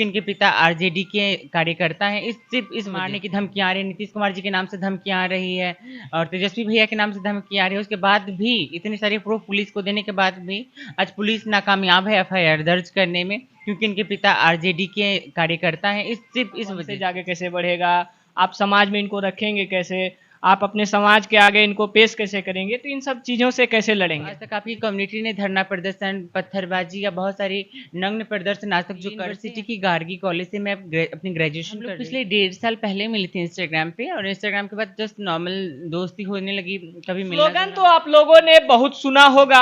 क्योंकि इनके पिता आरजेडी के कार्यकर्ता हैं। सिर्फ इस मारने की धमकियां आ रही है, नीतीश कुमार जी के नाम से धमकियां आ रही है और तेजस्वी भैया के नाम से धमकियां आ रही है। उसके बाद भी इतनी सारी प्रूफ पुलिस को देने के बाद भी आज पुलिस नाकामयाब है एफआईआर दर्ज करने में, क्योंकि इनके पिता आरजेडी के कार्यकर्ता हैं। सिर्फ इस वजह से जाके कैसे बढ़ेगा, आप समाज में इनको रखेंगे कैसे, आप अपने समाज के आगे इनको पेश कैसे करेंगे, तो इन सब चीज़ों से कैसे लड़ेंगे। आज तक आपकी कम्युनिटी ने धरना प्रदर्शन, पत्थरबाजी या बहुत सारी नग्न प्रदर्शन आज तक जो यूनिवर्सिटी की गार्गी कॉलेज से मैं अपनी ग्रेजुएशन पिछले 1.5 साल पहले मिली थी इंस्टाग्राम पे, और इंस्टाग्राम के बाद जस्ट नॉर्मल दोस्ती होने लगी। कभी स्लोगन तो आप लोगों ने बहुत सुना होगा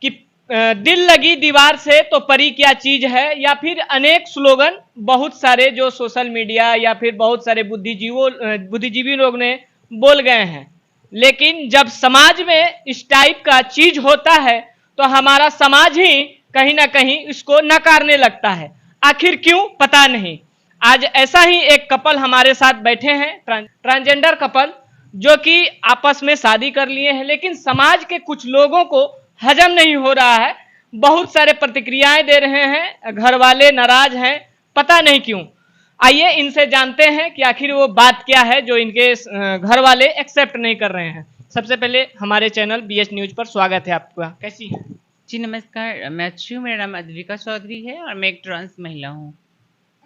कि दिल लगी दीवार से तो परी क्या चीज है, या फिर अनेक स्लोगन बहुत सारे जो सोशल मीडिया या फिर बहुत सारे बुद्धिजीवी लोग ने बोल गए हैं। लेकिन जब समाज में इस टाइप का चीज होता है तो हमारा समाज ही कहीं ना कहीं इसको नकारने लगता है। आखिर क्यों, पता नहीं। आज ऐसा ही एक कपल हमारे साथ बैठे हैं, ट्रांसजेंडर कपल, जो कि आपस में शादी कर लिए हैं, लेकिन समाज के कुछ लोगों को हजम नहीं हो रहा है। बहुत सारे प्रतिक्रियाएं दे रहे हैं, घर वाले नाराज हैं, पता नहीं क्यों। आइए इनसे जानते हैं कि आखिर वो बात क्या है जो इनके घर वाले एक्सेप्ट नहीं कर रहे हैं। सबसे पहले हमारे चैनल बीएच न्यूज पर स्वागत है आपका, कैसी हैं? जी नमस्कार, मैं अच्छी हूँ। मेरा नाम अद्विका चौधरी है और मैं एक ट्रांस महिला हूँ।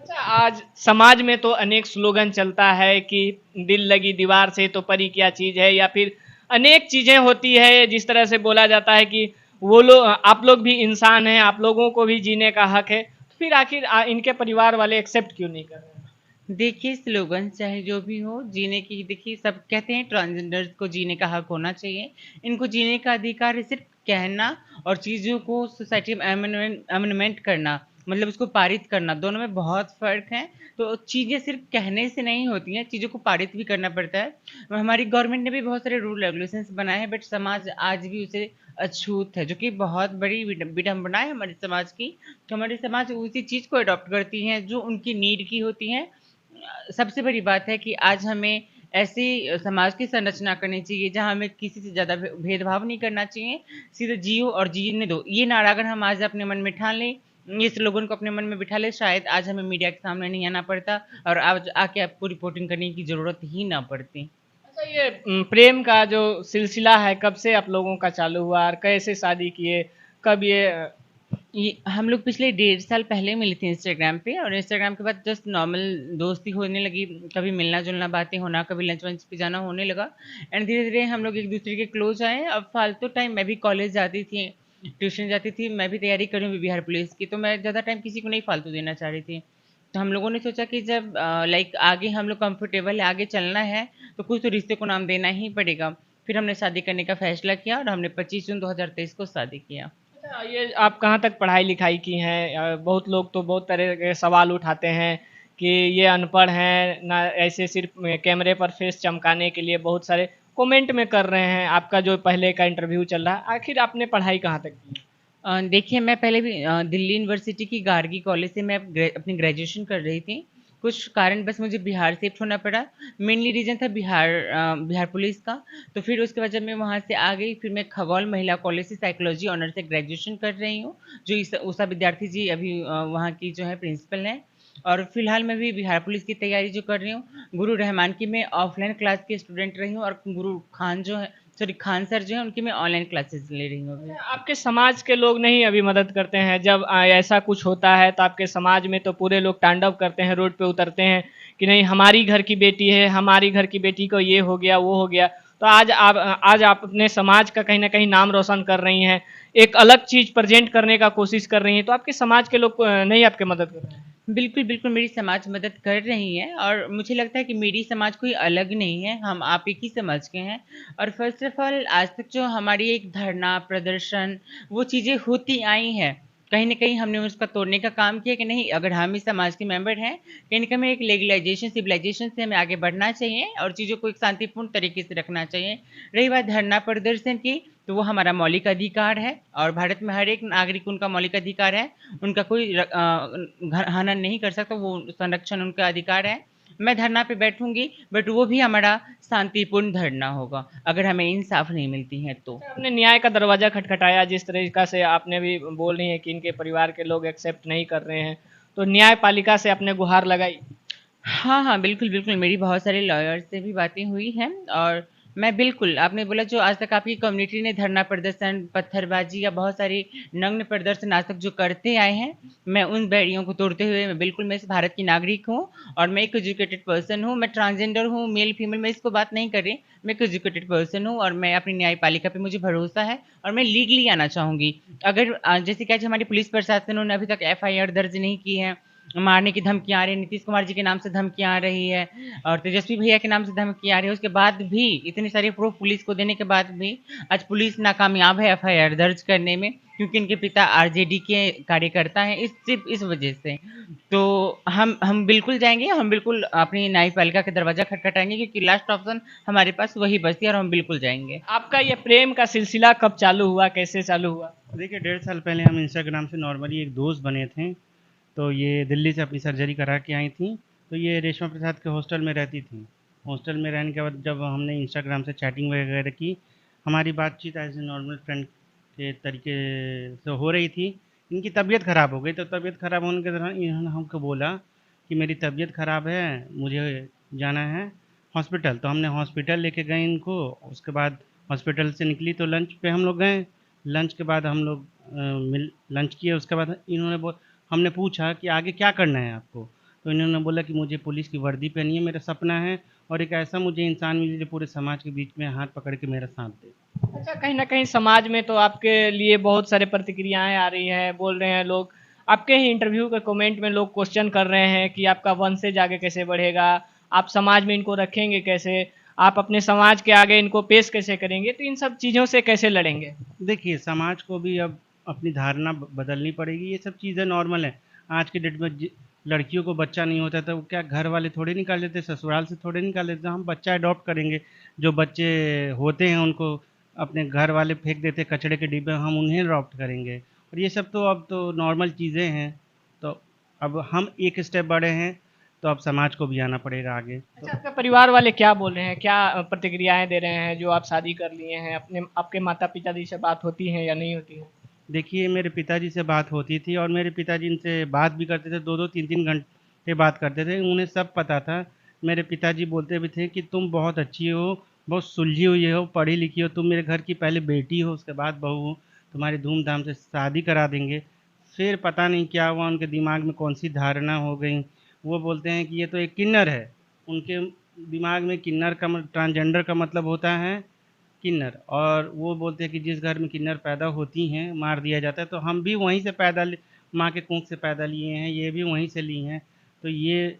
अच्छा, आज समाज में तो अनेक स्लोगन चलता है कि दिल लगी दीवार से तो परी क्या चीज है, या फिर अनेक चीजें होती है जिस तरह से बोला जाता है कि वो लोग, आप लोग भी इंसान हैं, आप लोगों को भी जीने का हक है। तो फिर आखिर इनके परिवार वाले एक्सेप्ट क्यों नहीं कर रहे हैं? देखिए, स्लोगन चाहे जो भी हो, जीने की, देखिए सब कहते हैं ट्रांसजेंडर्स को जीने का हक होना चाहिए। इनको जीने का अधिकार है। सिर्फ कहना और चीज़ों को सोसाइटी में अमेंडमेंट करना, मतलब उसको पारित करना, दोनों में बहुत फ़र्क है। तो चीज़ें सिर्फ कहने से नहीं होती हैं, चीज़ों को पारित भी करना पड़ता है। हमारी गवर्नमेंट ने भी बहुत सारे रूल रेगुलेशंस बनाए हैं, बट समाज आज भी उसे अछूत है, जो कि बहुत बड़ी विडंबना है हमारे समाज की। तो हमारे समाज उसी चीज़ को अडॉप्ट करती हैं जो उनकी नीड की होती हैं। सबसे बड़ी बात है कि आज हमें ऐसी समाज की संरचना करनी चाहिए जहां हमें किसी से ज़्यादा भेदभाव नहीं करना चाहिए। सीधे जियो और जीने दो, ये नारा अगर हम आज अपने मन में ठान लें, इस लोगों को अपने मन में बिठा ले, शायद आज हमें मीडिया के सामने नहीं आना पड़ता और आज आके आपको रिपोर्टिंग करने की ज़रूरत ही ना पड़ती। अच्छा, ये प्रेम का जो सिलसिला है कब से आप लोगों का चालू हुआ और कैसे शादी किए, कब ये हम लोग पिछले 1.5 साल पहले मिली थी इंस्टाग्राम पे, और इंस्टाग्राम के बाद जस्ट नॉर्मल दोस्ती होने लगी। कभी मिलना जुलना, बातें होना, कभी लंच वंच पे जाना होने लगा। एंड धीरे धीरे हम लोग एक दूसरे के क्लोज आए। अब फालतू टाइम, मैं भी कॉलेज जाती थी, ट्यूशन जाती थी, मैं भी तैयारी कर रही हूँ बिहार पुलिस की, तो मैं ज़्यादा टाइम किसी को नहीं फालतू देना चाह रही थी। तो हम लोगों ने सोचा कि जब लाइक आगे हम लोग कंफर्टेबल है, आगे चलना है, तो कुछ तो रिश्ते को नाम देना ही पड़ेगा। फिर हमने शादी करने का फैसला किया और हमने 25 जून 2023 को शादी किया। अच्छा, ये आप कहाँ तक पढ़ाई लिखाई की हैं? बहुत लोग तो बहुत तरह के सवाल उठाते हैं कि ये अनपढ़ हैं ना, ऐसे सिर्फ कैमरे पर फेस चमकाने के लिए बहुत सारे कमेंट में कर रहे हैं। आपका जो पहले का इंटरव्यू चल रहा है, आखिर आपने पढ़ाई कहाँ तक की? देखिए, मैं पहले भी दिल्ली यूनिवर्सिटी की गार्गी कॉलेज से मैं अपनी ग्रेजुएशन कर रही थी। कुछ कारण बस मुझे बिहार शिफ्ट होना पड़ा। मेनली रीज़न था बिहार पुलिस का। तो फिर उसके बाद जब मैं वहाँ से आ गई, फिर मैं खगौल महिला कॉलेज से साइकोलॉजी ऑनर से ग्रेजुएशन कर रही हूँ, जो उषा विद्यार्थी जी अभी वहाँ की जो है प्रिंसिपल हैं। और फिलहाल मैं भी बिहार पुलिस की तैयारी जो कर रही हूँ, गुरु रहमान की मैं ऑफलाइन क्लास की स्टूडेंट रही हूँ, और गुरु खान जो है, सॉरी खान सर जो है, उनकी मैं ऑनलाइन क्लासेस ले रही हूँ अभी। आपके समाज के लोग नहीं अभी मदद करते हैं? जब ऐसा कुछ होता है तो आपके समाज में तो पूरे लोग तांडव करते हैं, रोड पे उतरते हैं कि नहीं हमारी घर की बेटी है, हमारी घर की बेटी को ये हो गया वो हो गया। तो आज आप अपने समाज का कहीं ना कहीं नाम रोशन कर रही हैं, एक अलग चीज प्रेजेंट करने का कोशिश कर रही हैं, तो आपके समाज के लोग नहीं आपके मदद कर रहे हैं? बिल्कुल, बिल्कुल, मेरी समाज मदद कर रही है, और मुझे लगता है कि मेरी समाज कोई अलग नहीं है, हम आप एक ही समाज के हैं। और फर्स्ट ऑफ ऑल, आज तक जो हमारी एक धरना, प्रदर्शन, वो चीज़ें होती आई हैं, कहीं न कहीं हमने उसका तोड़ने का काम किया कि नहीं, अगर हम इस समाज के मेंबर हैं, कहीं न कहीं हमें एक लेगलाइजेशन, सिविलाइजेशन से हमें आगे बढ़ना चाहिए और चीज़ों को एक शांतिपूर्ण तरीके से रखना चाहिए। रही बात धरना प्रदर्शन की, तो वो हमारा मौलिक अधिकार है और भारत में हर एक नागरिक उनका मौलिक अधिकार है। उनका कोई हनन नहीं कर सकता, वो संरक्षण उनका अधिकार है। मैं धरना पे बैठूंगी, बट वो भी हमारा शांतिपूर्ण धरना होगा, अगर हमें इंसाफ नहीं मिलती है तो। आपने न्याय का दरवाजा खटखटाया, जिस तरीका से आपने भी बोल रही हैं कि इनके परिवार के लोग एक्सेप्ट नहीं कर रहे हैं, तो न्यायपालिका से आपने गुहार लगाई? हाँ, हाँ, बिल्कुल, बिल्कुल, मेरी बहुत सारे लॉयर्स से भी बातें हुई हैं और मैं बिल्कुल आपने बोला जो आज तक आपकी कम्युनिटी ने धरना प्रदर्शन, पत्थरबाजी या बहुत सारे नग्न प्रदर्शन आज तक जो करते आए हैं, मैं उन बैरियरों को तोड़ते हुए मैं इस भारत की नागरिक हूँ और मैं एक एजुकेटेड पर्सन हूँ, मैं ट्रांसजेंडर हूँ, मेल-फीमेल मैं इसको बात नहीं कर रही, मैं एक एजुकेटेड पर्सन हूँ और मैं अपनी न्यायपालिका पे मुझे भरोसा है और मैं लीगली आना चाहूँगी। अगर जैसे कि आज हमारी पुलिस प्रशासन ने अभी तक एफआईआर दर्ज नहीं की है, मारने की धमकियाँ आ रही हैं, नीतीश कुमार जी के नाम से धमकियाँ आ रही है और तेजस्वी भैया के नाम से धमकियाँ आ रही है। उसके बाद भी इतने सारे प्रूफ पुलिस को देने के बाद भी आज पुलिस नाकामयाब है एफआईआर दर्ज करने में क्योंकि इनके पिता आरजेडी के कार्यकर्ता हैं इस सिर्फ इस वजह से। तो हम बिल्कुल जाएँगे, हम बिल्कुल अपनी न्यायपालिका का दरवाज़ा खटखटाएँगे क्योंकि लास्ट ऑप्शन हमारे पास वही बचती है और हम बिल्कुल जाएँगे। आपका ये प्रेम का सिलसिला कब चालू हुआ, कैसे चालू हुआ? देखिए 1.5 साल पहले हम इंस्टाग्राम से नॉर्मली एक दोस्त बने थे। तो ये दिल्ली से अपनी सर्जरी करा के आई थी। तो ये रेशमा प्रसाद के हॉस्टल में रहती थी। हॉस्टल में रहने के बाद जब हमने इंस्टाग्राम से चैटिंग वगैरह की, हमारी बातचीत एज़ ए नॉर्मल फ्रेंड के तरीके से हो रही थी। इनकी तबीयत ख़राब हो गई, तो तबीयत ख़राब होने के दौरान इन्होंने हमको बोला कि मेरी तबीयत ख़राब है, मुझे जाना है हॉस्पिटल। तो हमने हॉस्पिटल लेके गए इनको। उसके बाद हॉस्पिटल से निकली तो लंच पे हम लोग गए। लंच के बाद हम लोग मिल लंच किए। उसके बाद इन्होंने हमने पूछा कि आगे क्या करना है आपको? तो इन्होंने बोला कि मुझे पुलिस की वर्दी पहनी है, मेरा सपना है और एक ऐसा मुझे इंसान मिले जो पूरे समाज के बीच में हाथ पकड़ के मेरा साथ दे। अच्छा, कहीं न कहीं समाज में तो आपके लिए बहुत सारे प्रतिक्रियाएँ आ रही हैं, बोल रहे हैं लोग, आपके ही इंटरव्यू के कमेंट में लोग क्वेश्चन कर रहे हैं कि आपका वंशज आगे कैसे बढ़ेगा? आप समाज में इनको रखेंगे कैसे? आप अपने समाज के आगे इनको पेश कैसे करेंगे? तो इन सब चीज़ों से कैसे लड़ेंगे? देखिए, समाज को भी अब अपनी धारणा बदलनी पड़ेगी। ये सब चीज़ें नॉर्मल हैं। आज के डेट में लड़कियों को बच्चा नहीं होता तो क्या घर वाले थोड़े निकाल देते, ससुराल से थोड़े निकाल देते। हम बच्चा अडॉप्ट करेंगे। जो बच्चे होते हैं उनको अपने घर वाले फेंक देते कचड़े के डिब्बे, हम उन्हें अडॉप्ट करेंगे। और ये सब तो अब तो नॉर्मल चीज़ें हैं। तो अब हम एक स्टेप बढ़े हैं, तो अब समाज को भी आना पड़ेगा आगे। अच्छा, आपके परिवार वाले क्या बोल रहे हैं? क्या प्रतिक्रियाएँ दे रहे हैं जो आप शादी कर लिए हैं? अपने आपके माता-पिता जी से बात होती है या नहीं होती है? देखिए, मेरे पिताजी से बात होती थी और मेरे पिताजी इनसे बात भी करते थे, 2-2 3-3 घंटे बात करते थे। उन्हें सब पता था। मेरे पिताजी बोलते भी थे कि तुम बहुत अच्छी हो, बहुत सुलझी हुई हो, पढ़ी लिखी हो, तुम मेरे घर की पहले बेटी हो, उसके बाद बहू हो, तुम्हारी धूम-धाम से शादी करा देंगे। फिर पता नहीं क्या हुआ, उनके दिमाग में कौन-सी धारणा हो गई। वो बोलते हैं कि ये तो एक किन्नर है। उनके दिमाग में किन्नर का ट्रांसजेंडर का मतलब होता है किन्नर। और वो बोलते हैं कि जिस घर में किन्नर पैदा होती हैं मार दिया जाता है। तो हम भी वहीं से माँ के कोख से पैदा लिए हैं, ये भी वहीं से ली हैं। तो ये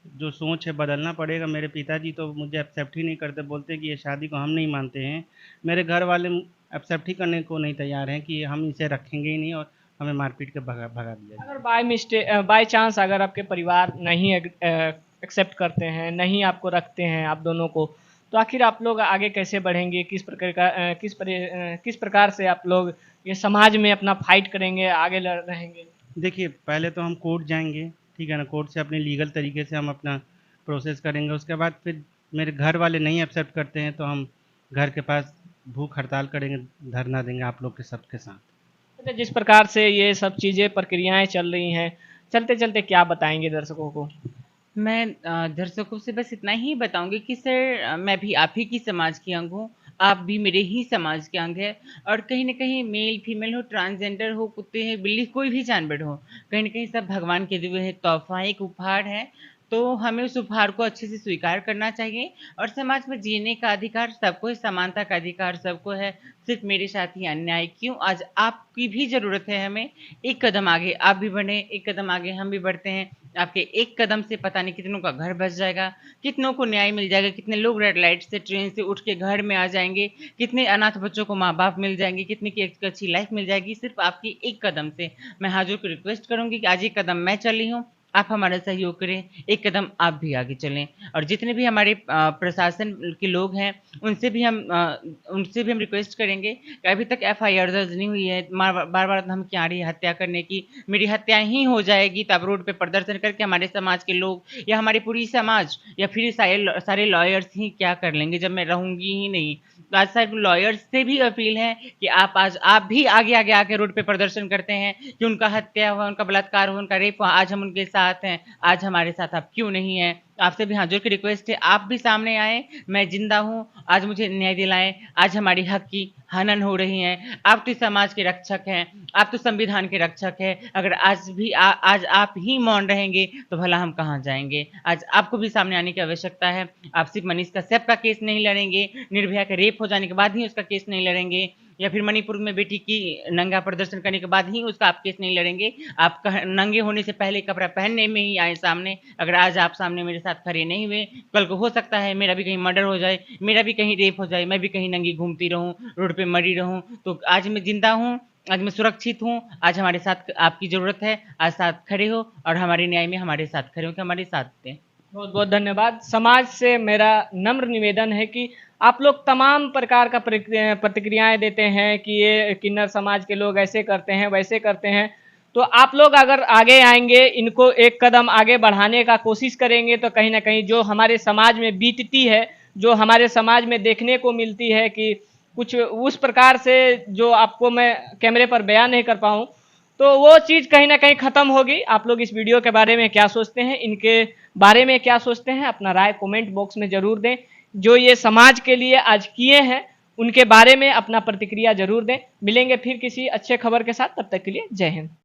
जो सोच है बदलना पड़ेगा। मेरे पिताजी तो मुझे एक्सेप्ट ही नहीं करते, बोलते हैं कि ये शादी को हम नहीं मानते हैं। मेरे घर वाले एक्सेप्ट ही करने को नहीं तैयार हैं कि हम इसे रखेंगे ही नहीं और हमें मार-पीट के भगा भगा दिया जाए। अगर बाय चांस अगर आपके परिवार नहीं एक्सेप्ट करते हैं, नहीं आपको रखते हैं आप दोनों को, तो आखिर आप लोग आगे कैसे बढ़ेंगे? किस प्रकार से आप लोग ये समाज में अपना फाइट करेंगे, आगे लड़ रहेंगे? देखिए, पहले तो हम कोर्ट जाएँगे, ठीक है ना? कोर्ट से अपने लीगल तरीके से हम अपना प्रोसेस करेंगे। उसके बाद फिर मेरे घर वाले नहीं एक्सेप्ट करते हैं, तो हम घर के पास भूख हड़ताल करेंगे, धरना देंगे आप लोग के सबके साथ। अच्छा, जिस प्रकार से ये सब चीज़ें प्रक्रियाएँ चल रही हैं, चलते-चलते क्या बताएँगे दर्शकों को? मैं दर्शकों से बस इतना ही बताऊँगी कि सर मैं भी आप ही की समाज की अंग हूँ, आप भी मेरे ही समाज के अंग हैं और कहीं न कहीं मेल, फीमेल हो, ट्रांसजेंडर हो, कुत्ते हैं, बिल्ली कोई भी जानवर हो, कहीं न कहीं सब भगवान के दिए हुए तोहफ़ा एक उपहार है। तो हमें उस उपहार को अच्छे से स्वीकार करना चाहिए और समाज में जीने का अधिकार सबको है, समानता का अधिकार सबको है, सिर्फ़ मेरे साथ ही अन्याय क्यों? आज आपकी भी ज़रूरत है हमें, एक कदम आगे आप भी बढ़ें, एक कदम आगे हम भी बढ़ते हैं। आपके एक कदम से पता नहीं कितनों का घर बस जाएगा, कितनों को न्याय मिल जाएगा, कितने लोग रेड लाइट से ट्रेन से उठ के घर में आ जाएँगे, कितने अनाथ बच्चों को माँ-बाप मिल जाएँगे, कितने की एक अच्छी लाइफ़ मिल जाएगी सिर्फ़ आपकी एक कदम से। मैं हाथ जोड़ के रिक्वेस्ट करूँगी कि आज एक कदम मैं चली हूँ, आप हमारा सहयोग करें, एक कदम आप भी आगे चलें और जितने भी हमारे प्रशासन के लोग हैं, उनसे भी हम रिक्वेस्ट करेंगे कि अभी तक एफआईआर दर्ज नहीं हुई है, बार-बार धमकी आ रही है हत्या करने की, मेरी हत्या ही हो जाएगी तो आप रोड पे प्रदर्शन करके हमारे समाज के लोग या हमारी पूरी समाज या फिर सारे लॉयर्स ही क्या कर लेंगे जब मैं रहूँगी ही नहीं। आज सारे लॉयर्स से भी अपील है कि आप भी आगे आगे आके रोड पे प्रदर्शन करते हैं कि उनका हत्या हुआ, उनका बलात्कार हुआ, उनका रेप हुआ, आज हम उनके साथ हैं, आज हमारे साथ आप क्यों नहीं हैं। आपसे भी हाथ जोड़ के रिक्वेस्ट है, आप भी सामने आए, मैं जिंदा हूँ, आज मुझे न्याय दिलाएं, आज हमारी हक की हनन हो रही है। आप तो समाज के रक्षक हैं, आप तो संविधान के रक्षक हैं, अगर आज आप ही मौन रहेंगे तो भला हम कहाँ जाएंगे। आज आपको भी सामने आने की आवश्यकता है। आप सिर्फ मनीष कश्यप का केस नहीं लड़ेंगे, निर्भया के रेप हो जाने के बाद ही उसका केस नहीं लड़ेंगे, या फिर मणिपुर में बेटी की नंगा प्रदर्शन करने के बाद ही उसका आप केस नहीं लड़ेंगे। आप नंगे होने से पहले कपड़ा पहनने में ही आए सामने। अगर आज आप सामने मेरे साथ खड़े नहीं हुए, कल को हो सकता है मेरा भी कहीं मर्डर हो जाए, मेरा भी कहीं रेप हो जाए, मैं भी कहीं नंगी घूमती रहूं, रोड पे मरी रहूं। तो आज मैं जिंदा हूं, आज मैं सुरक्षित हूँ, आज हमारे साथ आपकी जरूरत है, आज साथ खड़े हो और हमारे न्याय में हमारे साथ खड़े हो, कि हमारे साथ दें। बहुत बहुत धन्यवाद। समाज से मेरा नम्र निवेदन है कि आप लोग तमाम प्रकार का प्रतिक्रियाएं देते हैं कि ये किन्नर समाज के लोग ऐसे करते हैं वैसे करते हैं, तो आप लोग अगर आगे आएंगे, इनको एक कदम आगे बढ़ाने का कोशिश करेंगे, तो कहीं ना कहीं जो हमारे समाज में बीतती है, जो हमारे समाज में देखने को मिलती है कि कुछ उस प्रकार से जो आपको मैं कैमरे पर बयान नहीं कर पाऊँ, तो वो चीज़ कहीं ना कहीं ख़त्म होगी। आप लोग इस वीडियो के बारे में क्या सोचते हैं, इनके बारे में क्या सोचते हैं, अपना राय कमेंट बॉक्स में ज़रूर दें। जो ये समाज के लिए आज किए हैं उनके बारे में अपना प्रतिक्रिया जरूर दें। मिलेंगे फिर किसी अच्छे खबर के साथ, तब तक के लिए जय हिंद।